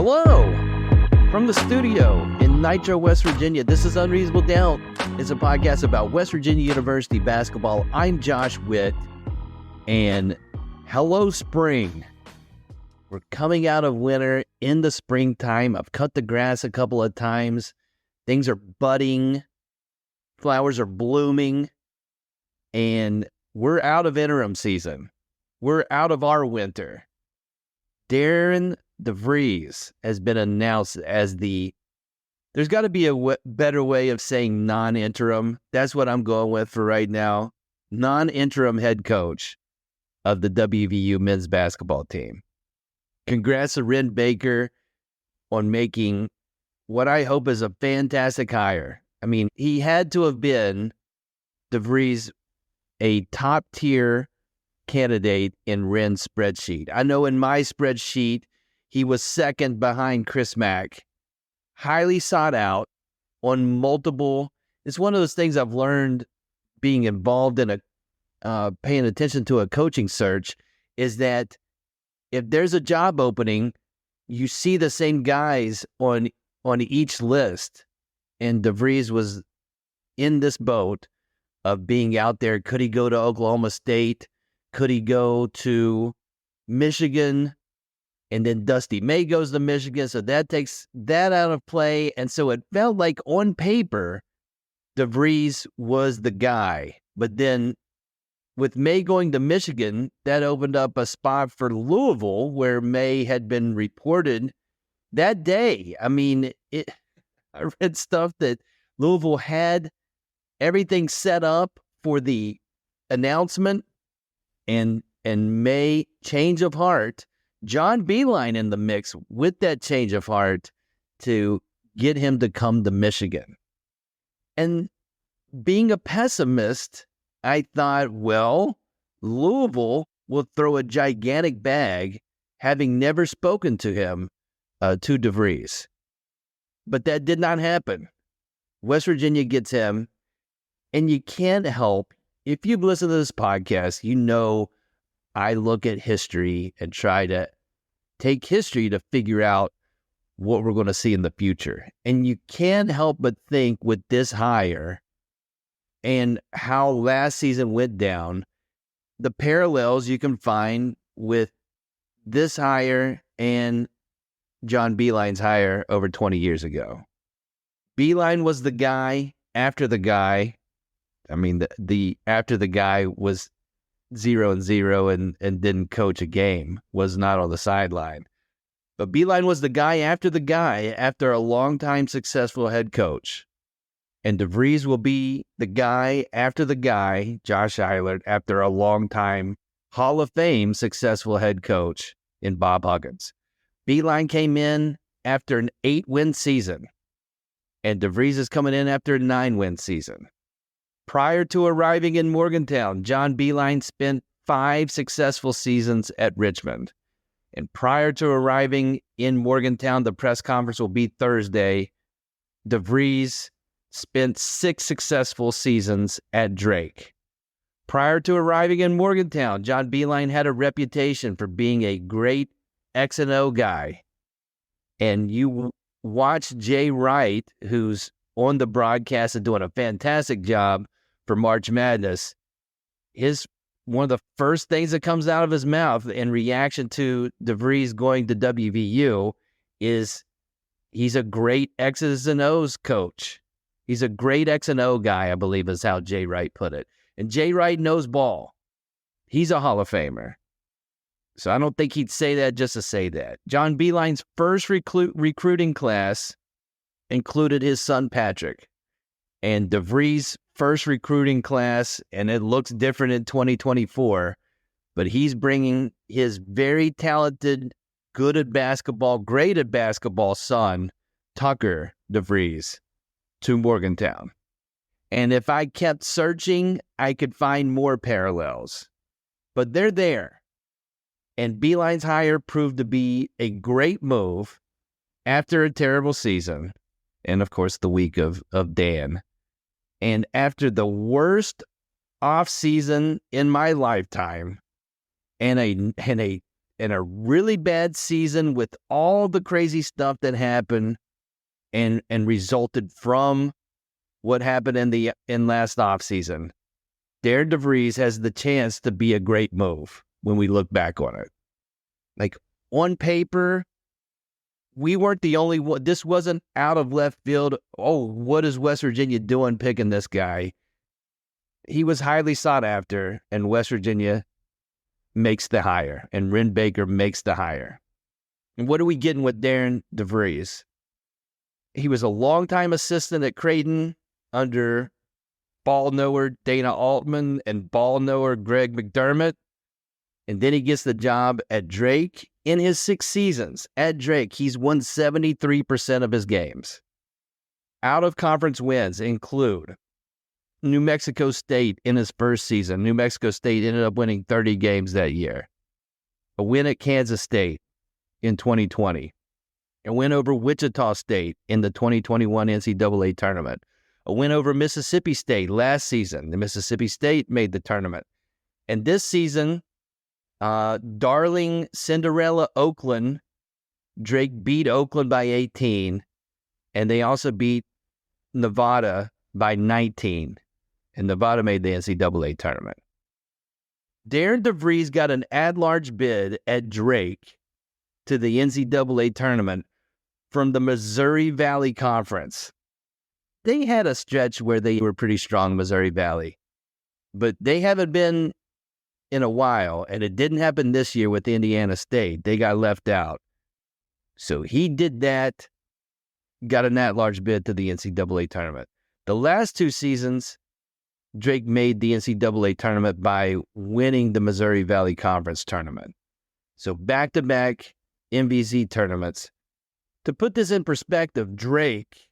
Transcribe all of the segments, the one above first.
Hello from the studio in Nitro, West Virginia. This is Unreasonable Doubt. It's a podcast about West Virginia University basketball. I'm Josh Witt, and hello, spring. We're coming out of winter in the springtime. I've cut the grass a couple of times. Things are budding. Flowers are blooming. And we're out of interim season. We're out of our winter. Darian DeVries has been announced as there's got to be a better way of saying non-interim. That's what I'm going with for right now. Non-interim head coach of the WVU men's basketball team. Congrats to Ren Baker on making what I hope is a fantastic hire. I mean, he had to have been, DeVries, a top-tier candidate in Ren's spreadsheet. I know in my spreadsheet, he was second behind Chris Mack. Highly sought out on multiple. It's one of those things I've learned being involved in paying attention to a coaching search is that if there's a job opening, you see the same guys on each list. And DeVries was in this boat of being out there. Could he go to Oklahoma State? Could he go to Michigan? And then Dusty May goes to Michigan, so that takes that out of play. And so it felt like on paper, DeVries was the guy. But then with May going to Michigan, that opened up a spot for Louisville where May had been reported that day. I mean, I read stuff that Louisville had everything set up for the announcement, and May change of heart. John Beilein in the mix with that change of heart to get him to come to Michigan. And being a pessimist, I thought, well, Louisville will throw a gigantic bag, having never spoken to him, to DeVries. But that did not happen. West Virginia gets him, and you can't help, if you've listened to this podcast, you know I look at history and try to take history to figure out what we're going to see in the future. And you can't help but think with this hire and how last season went down, the parallels you can find with this hire and John Beilein's hire over 20 years ago. Beilein was the guy after the guy. I mean, the after the guy was 0-0 and didn't coach a game, was not on the sideline. But Beilein was the guy after a long-time successful head coach. And DeVries will be the guy after the guy, Josh Eilert, after a long-time Hall of Fame successful head coach in Bob Huggins. Beilein came in after an 8-win season, and DeVries is coming in after a 9-win season. Prior to arriving in Morgantown, John Beilein spent 5 successful seasons at Richmond. And prior to arriving in Morgantown, the press conference will be Thursday, DeVries spent 6 successful seasons at Drake. Prior to arriving in Morgantown, John Beilein had a reputation for being a great X&O guy. And you watch Jay Wright, who's on the broadcast and doing a fantastic job for March Madness, one of the first things that comes out of his mouth in reaction to DeVries going to WVU is he's a great X's and O's coach. He's a great X&O guy, I believe is how Jay Wright put it. And Jay Wright knows ball. He's a Hall of Famer. So I don't think he'd say that just to say that. John Beilein's first recruiting class included his son Patrick. And DeVries' first recruiting class, and it looks different in 2024, but he's bringing his very talented, good at basketball, great at basketball son, Tucker DeVries, to Morgantown. And if I kept searching, I could find more parallels. But they're there. And Beilein's hire proved to be a great move after a terrible season. And, of course, the week of Dan. And after the worst offseason in my lifetime and a in a really bad season with all the crazy stuff that happened and resulted from what happened in last offseason, Darian DeVries has the chance to be a great move when we look back on it. Like, on paper, we weren't the only one. This wasn't out of left field. Oh, what is West Virginia doing picking this guy? He was highly sought after, and West Virginia makes the hire, and Ren Baker makes the hire. And what are we getting with Darian DeVries? He was a longtime assistant at Creighton under ball knower Dana Altman and ball knower Greg McDermott. And then he gets the job at Drake. In his 6 seasons at Drake, he's won 73% of his games. Out-of-conference wins include New Mexico State in his first season. New Mexico State ended up winning 30 games that year. A win at Kansas State in 2020. A win over Wichita State in the 2021 NCAA tournament. A win over Mississippi State last season. The Mississippi State made the tournament. And this season, darling Cinderella Oakland, Drake beat Oakland by 18, and they also beat Nevada by 19, and Nevada made the NCAA tournament. Darian DeVries got an at-large bid at Drake to the NCAA tournament from the Missouri Valley Conference. They had a stretch where they were pretty strong, Missouri Valley, but they haven't been in a while, and it didn't happen this year with Indiana State. They got left out. So he did that, got an at-large bid to the NCAA tournament. The last 2 seasons, Drake made the NCAA tournament by winning the Missouri Valley Conference tournament. So back-to-back MVC tournaments. To put this in perspective, Drake,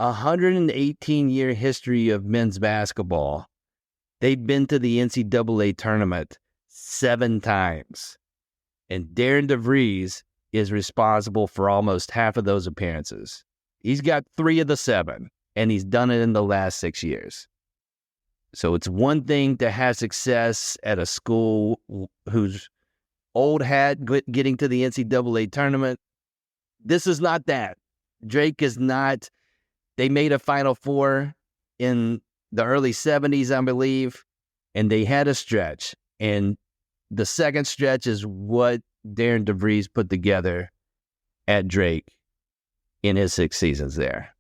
118-year history of men's basketball, they've been to the NCAA tournament 7 times. And Darian DeVries is responsible for almost half of those appearances. He's got 3 of the 7, and he's done it in the last 6 years. So it's one thing to have success at a school whose old hat getting to the NCAA tournament. This is not that. Drake is not. They made a Final Four in the early 70s, I believe, and they had a stretch. And the second stretch is what Darian DeVries put together at Drake in his 6 seasons there.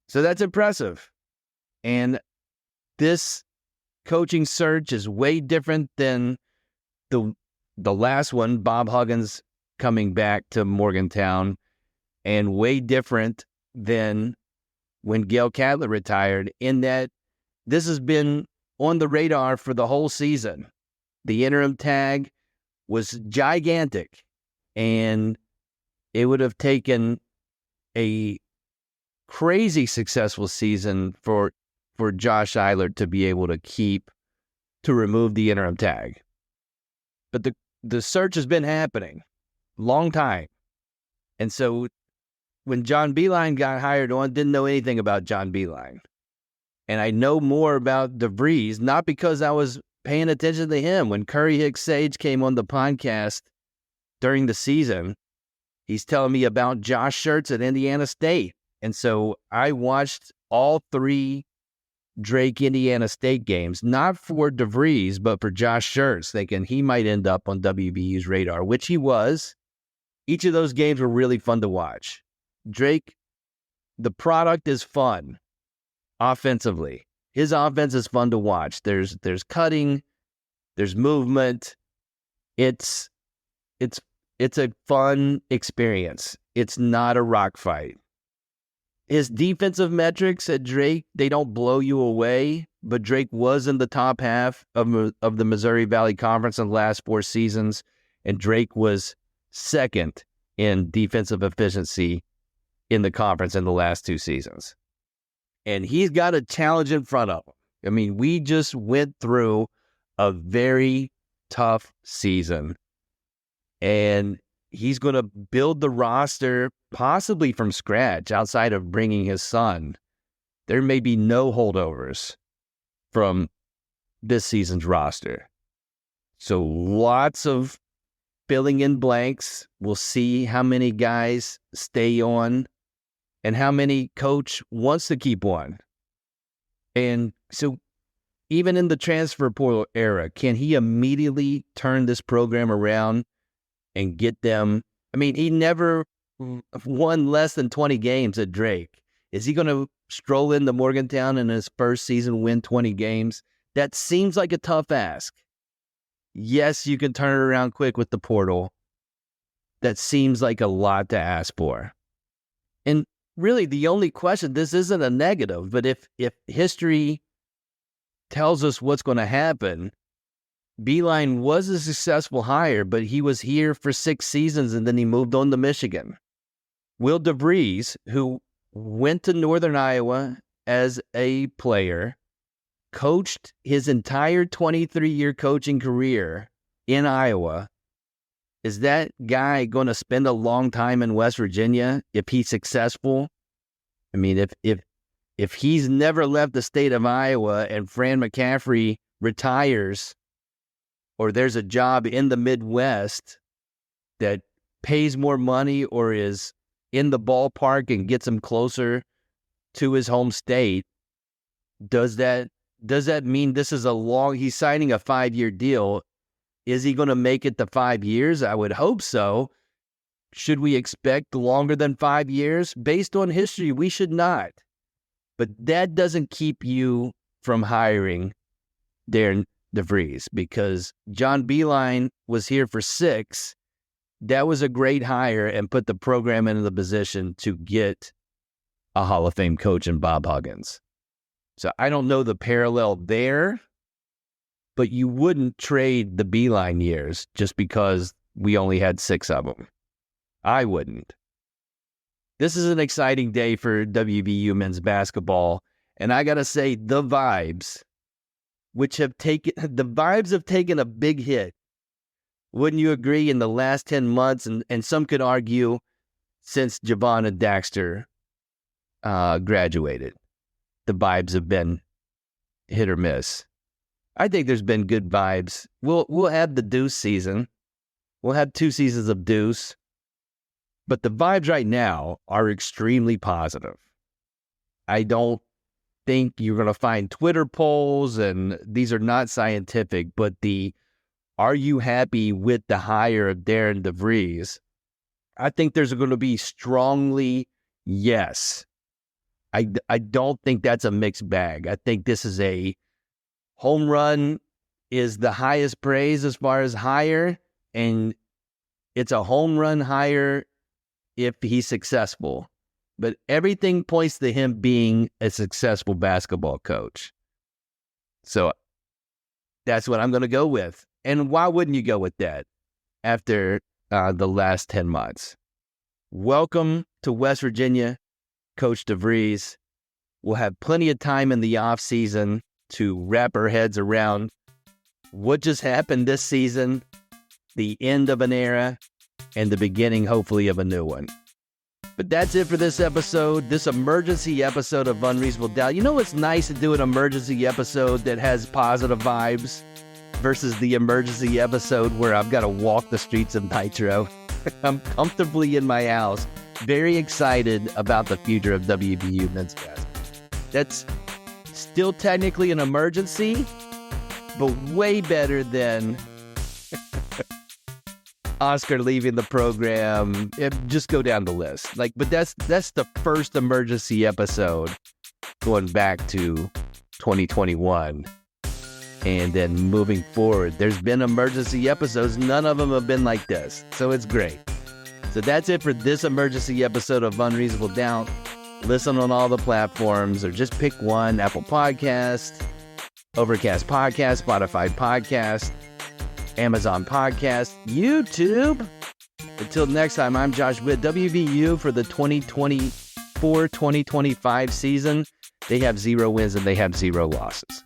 So that's impressive. And this coaching search is way different than the last one, Bob Huggins coming back to Morgantown, and way different than when Gail Cadler retired, in that this has been on the radar for the whole season. The interim tag was gigantic, and it would have taken a crazy successful season for Josh Eilert to be able to remove the interim tag. But the search has been happening long time. And so when John Beilein got hired on, didn't know anything about John Beilein. And I know more about DeVries, not because I was paying attention to him. When Curry Hicks Sage came on the podcast during the season, he's telling me about Josh Schertz at Indiana State. And so I watched all 3 Drake Indiana State games, not for DeVries, but for Josh Schertz, thinking he might end up on WVU's radar, which he was. Each of those games were really fun to watch. Drake, the product is fun offensively. His offense is fun to watch. There's cutting, there's movement. It's a fun experience. It's not a rock fight. His defensive metrics at Drake, they don't blow you away, but Drake was in the top half of the Missouri Valley Conference in the last 4 seasons, and Drake was second in defensive efficiency in the conference in the last 2 seasons. And he's got a challenge in front of him. I mean, we just went through a very tough season, and he's going to build the roster possibly from scratch outside of bringing his son. There may be no holdovers from this season's roster. So lots of filling in blanks. We'll see how many guys stay on and how many coach wants to keep on. And so even in the transfer portal era, can he immediately turn this program around and get them? I mean, he never won less than 20 games at Drake. Is he going to stroll into Morgantown in his first season, win 20 games? That seems like a tough ask. Yes, you can turn it around quick with the portal. That seems like a lot to ask for. And really, the only question, this isn't a negative, but if history tells us what's going to happen, Beilein was a successful hire, but he was here for 6 seasons and then he moved on to Michigan. Will DeVries, who went to Northern Iowa as a player, coached his entire 23-year coaching career in Iowa, is that guy going to spend a long time in West Virginia if he's successful? I mean, if he's never left the state of Iowa and Fran McCaffrey retires, or there's a job in the Midwest that pays more money or is in the ballpark and gets him closer to his home state, does that mean this is he's signing a 5-year deal? Is he going to make it to 5 years? I would hope so. Should we expect longer than 5 years? Based on history, we should not. But that doesn't keep you from hiring Darian DeVries, because John Beilein was here for 6. That was a great hire and put the program into the position to get a Hall of Fame coach in Bob Huggins. So I don't know the parallel there, but you wouldn't trade the Beilein years just because we only had 6 of them. I wouldn't. This is an exciting day for WVU men's basketball, and I got to say, the vibes have taken a big hit. Wouldn't you agree, in the last 10 months, and some could argue since Javon and Daxter graduated, the vibes have been hit or miss. I think there's been good vibes. We'll have the Deuce season. We'll have 2 seasons of Deuce. But the vibes right now are extremely positive. I don't think you're going to find Twitter polls, and these are not scientific, but are you happy with the hire of Darian DeVries? I think there's going to be strongly yes. I don't think that's a mixed bag. I think this is a home run is the highest praise as far as hire, and it's a home run hire if he's successful. But everything points to him being a successful basketball coach. So that's what I'm going to go with. And why wouldn't you go with that after the last 10 months? Welcome to West Virginia, Coach DeVries. We'll have plenty of time in the off season to wrap our heads around what just happened this season, the end of an era, and the beginning, hopefully, of a new one. But that's it for this episode, this emergency episode of Unreasonable Doubt. You know what's nice to do an emergency episode that has positive vibes versus the emergency episode where I've got to walk the streets of Nitro. I'm comfortably in my house, very excited about the future of WVU men's basketball. That's still technically an emergency, but way better than Oscar leaving the program. Just go down the list. But that's the first emergency episode going back to 2021. And then moving forward, there's been emergency episodes. None of them have been like this. So it's great. So that's it for this emergency episode of Unreasonable Doubt. Listen on all the platforms, or just pick one: Apple Podcast, Overcast Podcast, Spotify Podcast, Amazon Podcast, YouTube. Until next time, I'm Josh Witt, WVU for the 2024-2025 season. They have 0 wins and they have 0 losses.